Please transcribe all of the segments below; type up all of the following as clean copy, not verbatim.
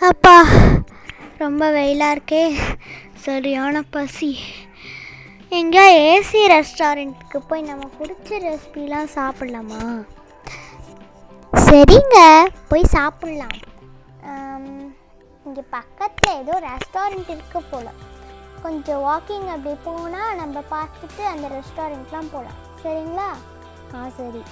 அப்பா ரொம்ப வெயிலாக இருக்கே, சரியான பசி. எங்கேயா ஏசி ரெஸ்டாரண்ட்டுக்கு போய் நம்ம பிடிச்ச ரெசிபிலாம் சாப்பிட்லாமா? சரிங்க, போய் சாப்பிட்லாம். இங்கே பக்கத்தில் ஏதோ ரெஸ்டாரண்ட் இருக்க போல். கொஞ்சம் வாக்கிங் அப்படி போனால் நம்ம பார்த்துட்டு அந்த ரெஸ்டாரண்ட்லாம் போகலாம். சரிங்களா? சரி.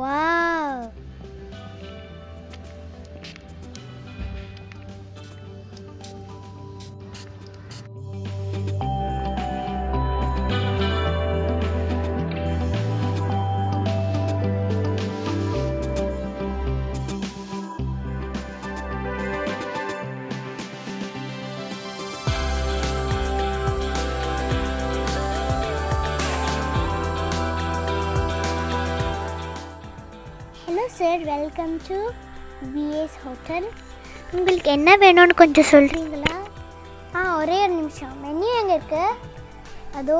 Wow! Sir, welcome to VS hotel. உங்களுக்கு என்ன வேணும்னு கொஞ்சம் சொல்கிறீங்களா? ஒரே ஒரு நிமிஷம். மெனு எங்கே இருக்குது? அதோ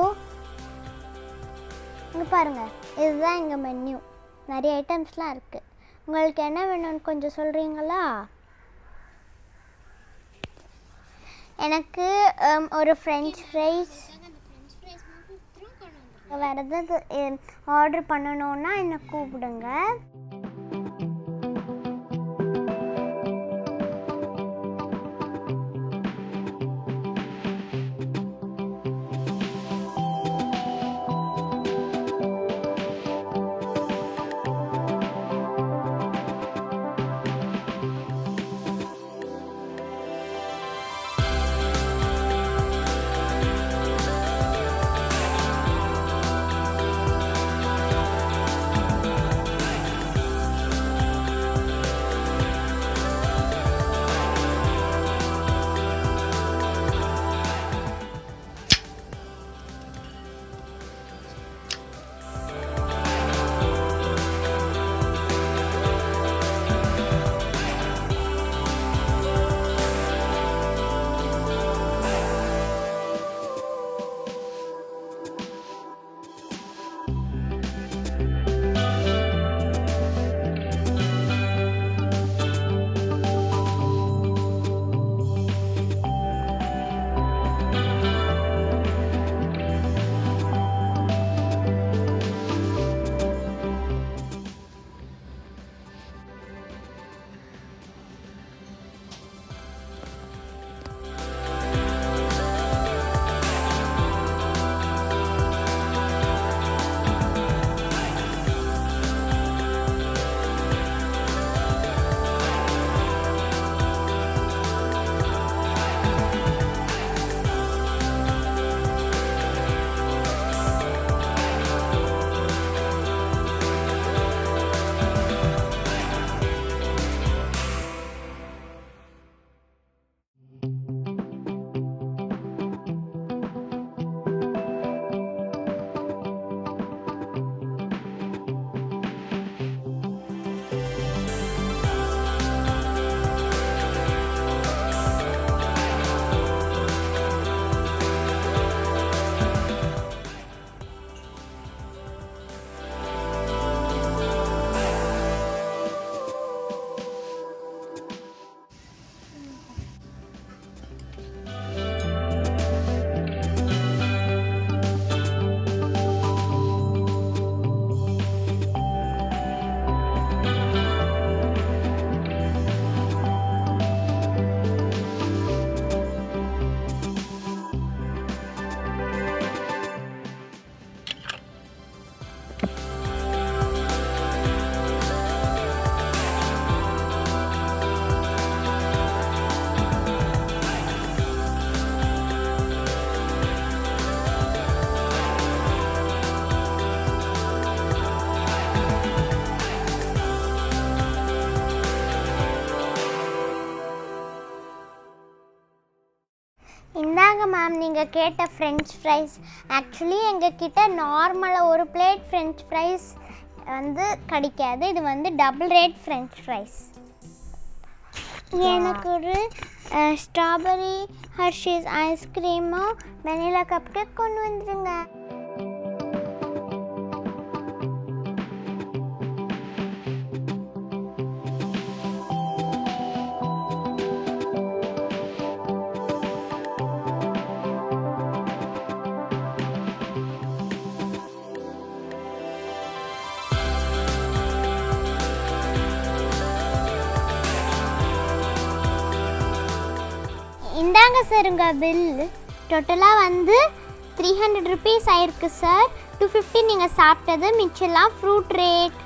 இங்கே பாருங்கள், இதுதான் எங்கள் மெனு. நிறைய ஐட்டம்ஸ்லாம் இருக்குது. உங்களுக்கு என்ன வேணும்னு கொஞ்சம் சொல்கிறீங்களா? எனக்கு ஒரு ஃப்ரெஞ்ச் ஃப்ரைஸ், வேறு எதாவது ஆர்டர் பண்ணணுன்னா என்னை கூப்பிடுங்க. இந்தாங்க மேம், நீங்கள் கேட்ட ஃப்ரெஞ்ச் ஃப்ரைஸ். ஆக்சுவலி எங்கள் கிட்ட நார்மலாக ஒரு பிளேட் ஃப்ரெஞ்ச் ஃப்ரைஸ் வந்து கிடைக்காது. இது வந்து டபுள் ரேட் ஃப்ரெஞ்ச் ஃப்ரைஸ். எனக்கு ஒரு ஸ்ட்ராபெரி ஹர்ஷீஸ் ஐஸ்கிரீமும் வெனிலா கப் கேக் கொண்டு வந்துடுங்க. இந்தாங்க சார் உங்கள் பில்லு. டோட்டலாக வந்து 300 ருபீஸ் ஆயிருக்கு சார். 250 நீங்கள் சாப்பிட்டது, மிச்சம்லாம் ஃப்ரூட் ரேட்